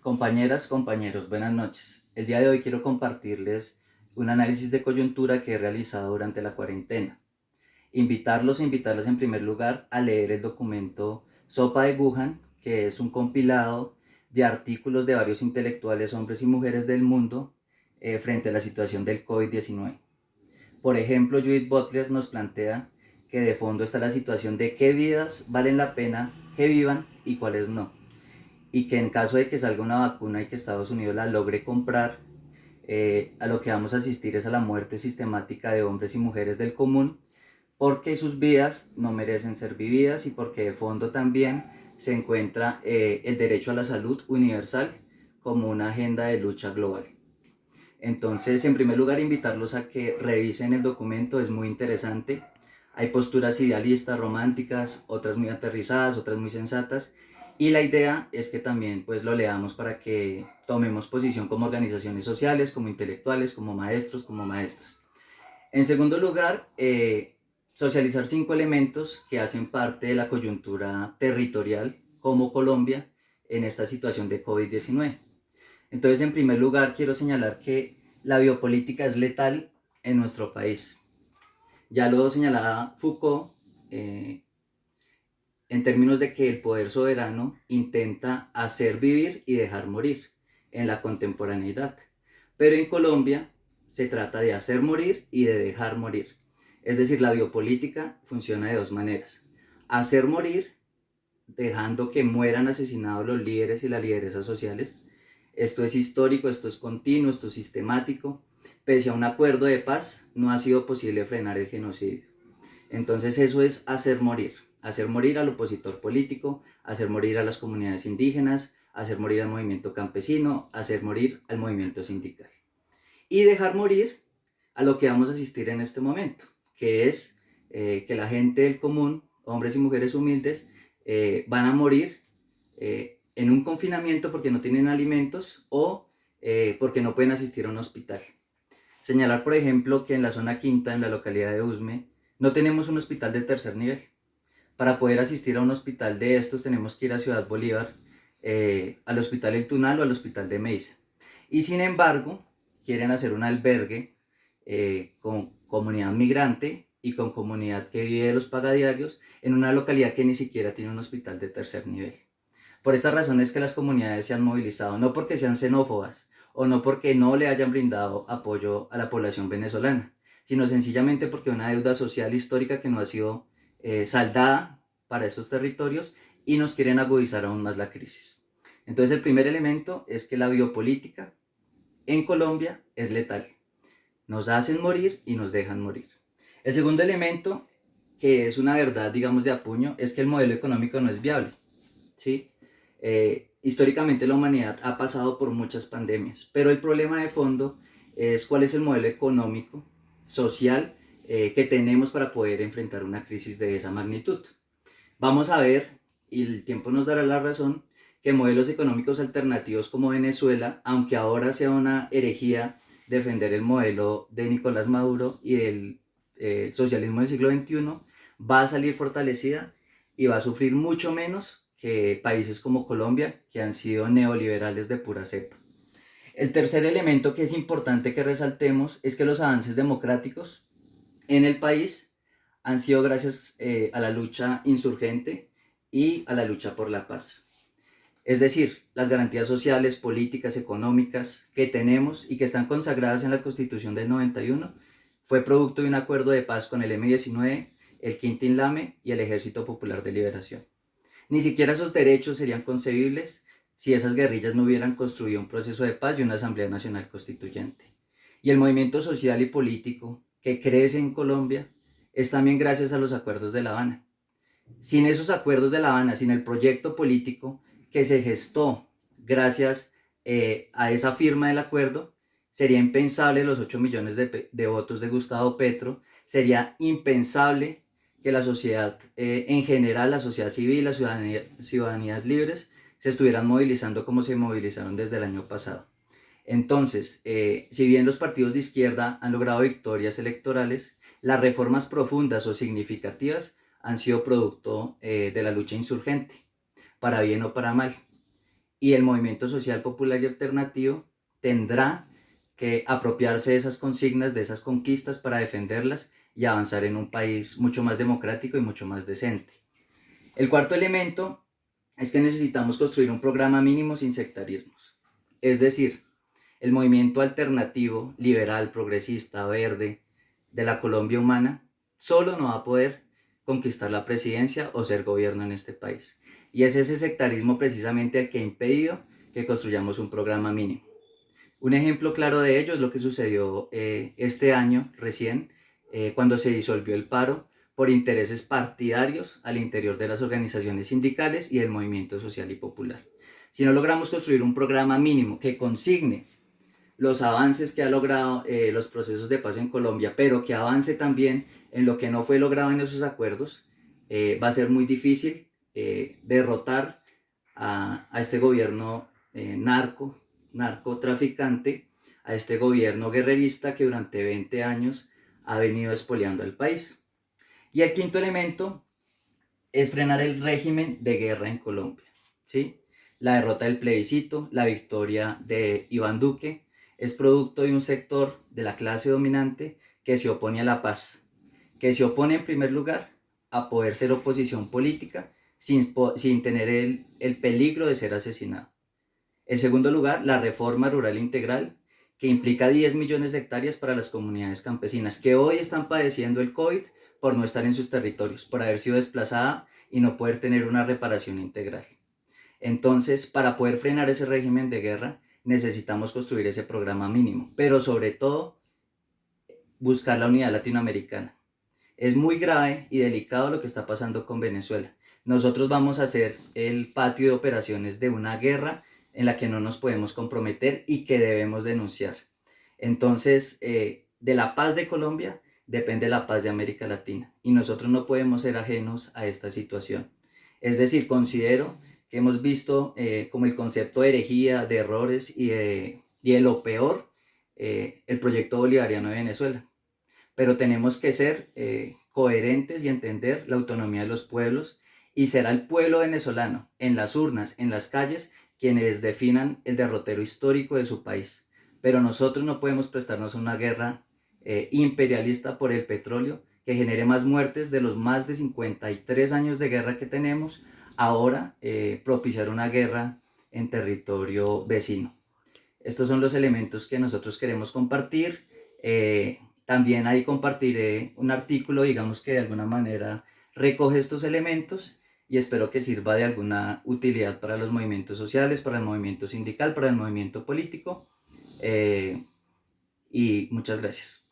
Compañeras, compañeros, buenas noches. El día de hoy quiero compartirles un análisis de coyuntura que he realizado durante la cuarentena. Invitarlos e invitarlas en primer lugar a leer el documento Sopa de Wuhan, que es un compilado de artículos de varios intelectuales, hombres y mujeres del mundo, frente a la situación del COVID-19. Por ejemplo, Judith Butler nos plantea que de fondo está la situación de qué vidas valen la pena que vivan y cuáles no, y que en caso de que salga una vacuna y que Estados Unidos la logre comprar, a lo que vamos a asistir es a la muerte sistemática de hombres y mujeres del común, porque sus vidas no merecen ser vividas y porque de fondo también se encuentra el derecho a la salud universal como una agenda de lucha global. Entonces, en primer lugar, invitarlos a que revisen el documento, es muy interesante. Hay posturas idealistas, románticas, otras muy aterrizadas, otras muy sensatas. Y la idea es que también pues lo leamos para que tomemos posición como organizaciones sociales, como intelectuales, como maestros, como maestras. En segundo lugar, socializar 5 elementos que hacen parte de la coyuntura territorial como Colombia en esta situación de COVID-19. Entonces, en primer lugar, quiero señalar que la biopolítica es letal en nuestro país. Ya lo señalaba Foucault, eh, en términos de que el poder soberano intenta hacer vivir y dejar morir en la contemporaneidad. Pero en Colombia se trata de hacer morir y de dejar morir. Es decir, la biopolítica funciona de dos maneras. Hacer morir, dejando que mueran asesinados los líderes y las lideresas sociales. Esto es histórico, esto es continuo, esto es sistemático. Pese a un acuerdo de paz, no ha sido posible frenar el genocidio. Entonces eso es hacer morir al opositor político, hacer morir a las comunidades indígenas, hacer morir al movimiento campesino, hacer morir al movimiento sindical. Y dejar morir a lo que vamos a asistir en este momento, que es que la gente del común, hombres y mujeres humildes, van a morir en un confinamiento porque no tienen alimentos o porque no pueden asistir a un hospital. Señalar, por ejemplo, que en la zona quinta, en la localidad de Usme, no tenemos un hospital de tercer nivel. Para poder asistir a un hospital de estos tenemos que ir a Ciudad Bolívar, al Hospital El Tunal o al Hospital de Meiza. Y sin embargo, quieren hacer un albergue con comunidad migrante y con comunidad que vive de los pagadiarios en una localidad que ni siquiera tiene un hospital de tercer nivel. Por estas razones que las comunidades se han movilizado, no porque sean xenófobas o no porque no le hayan brindado apoyo a la población venezolana, sino sencillamente porque una deuda social histórica que no ha sido saldada para estos territorios y nos quieren agudizar aún más la crisis. Entonces el primer elemento es que la biopolítica en Colombia es letal. Nos hacen morir y nos dejan morir. El segundo elemento, que es una verdad, digamos, de apuño, es que el modelo económico no es viable. ¿Sí? Históricamente la humanidad ha pasado por muchas pandemias, pero el problema de fondo es cuál es el modelo económico, social, que tenemos para poder enfrentar una crisis de esa magnitud. Vamos a ver, y el tiempo nos dará la razón, que modelos económicos alternativos como Venezuela, aunque ahora sea una herejía defender el modelo de Nicolás Maduro y del socialismo del siglo XXI, va a salir fortalecida y va a sufrir mucho menos que países como Colombia, que han sido neoliberales de pura cepa. El tercer elemento que es importante que resaltemos es que los avances democráticos en el país han sido gracias a la lucha insurgente y a la lucha por la paz. Es decir, las garantías sociales, políticas, económicas que tenemos y que están consagradas en la Constitución del 91 fue producto de un acuerdo de paz con el M-19, el Quintín Lame y el Ejército Popular de Liberación. Ni siquiera esos derechos serían concebibles si esas guerrillas no hubieran construido un proceso de paz y una Asamblea Nacional Constituyente. Y el movimiento social y político que crece en Colombia es también gracias a los acuerdos de La Habana. Sin esos acuerdos de La Habana, sin el proyecto político que se gestó gracias a esa firma del acuerdo, sería impensable los 8 millones de votos de Gustavo Petro, sería impensable que la sociedad en general, la sociedad civil, las ciudadanías libres, se estuvieran movilizando como se movilizaron desde el año pasado. Entonces, si bien los partidos de izquierda han logrado victorias electorales, las reformas profundas o significativas han sido producto de la lucha insurgente, para bien o para mal. y el movimiento social popular y alternativo tendrá que apropiarse de esas consignas, de esas conquistas para defenderlas y avanzar en un país mucho más democrático y mucho más decente. El cuarto elemento es que necesitamos construir un programa mínimo sin sectarismos. Es decir, el movimiento alternativo, liberal, progresista, verde de la Colombia humana solo no va a poder conquistar la presidencia o ser gobierno en este país. Y es ese sectarismo precisamente el que ha impedido que construyamos un programa mínimo. Un ejemplo claro de ello es lo que sucedió este año recién, cuando se disolvió el paro por intereses partidarios al interior de las organizaciones sindicales y del movimiento social y popular. Si no logramos construir un programa mínimo que consigne los avances que ha logrado los procesos de paz en Colombia, pero que avance también en lo que no fue logrado en esos acuerdos, va a ser muy difícil derrotar a este gobierno narcotraficante, a este gobierno guerrerista que durante 20 años ha venido expoliando al país. Y el quinto elemento es frenar el régimen de guerra en Colombia, ¿sí? La derrota del plebiscito, la victoria de Iván Duque, es producto de un sector de la clase dominante que se opone a la paz, que se opone en primer lugar a poder ser oposición política sin tener el peligro de ser asesinado. En segundo lugar, la reforma rural integral, que implica 10 millones de hectáreas para las comunidades campesinas, que hoy están padeciendo el COVID por no estar en sus territorios, por haber sido desplazada y no poder tener una reparación integral. Entonces, para poder frenar ese régimen de guerra, necesitamos construir ese programa mínimo, pero sobre todo, buscar la unidad latinoamericana. Es muy grave y delicado lo que está pasando con Venezuela. Nosotros vamos a ser el patio de operaciones de una guerra en la que no nos podemos comprometer y que debemos denunciar. Entonces, de la paz de Colombia depende la paz de América Latina y nosotros no podemos ser ajenos a esta situación. Es decir, considero que hemos visto como el concepto de herejía, de errores y de lo peor, el proyecto bolivariano de Venezuela, pero tenemos que ser coherentes y entender la autonomía de los pueblos y será el pueblo venezolano en las urnas, en las calles, quienes definan el derrotero histórico de su país. Pero nosotros no podemos prestarnos a una guerra imperialista por el petróleo que genere más muertes de los más de 53 años de guerra que tenemos, ahora propiciar una guerra en territorio vecino. Estos son los elementos que nosotros queremos compartir. También ahí compartiré un artículo, digamos que de alguna manera recoge estos elementos y espero que sirva de alguna utilidad para los movimientos sociales, para el movimiento sindical, para el movimiento político. Y muchas gracias.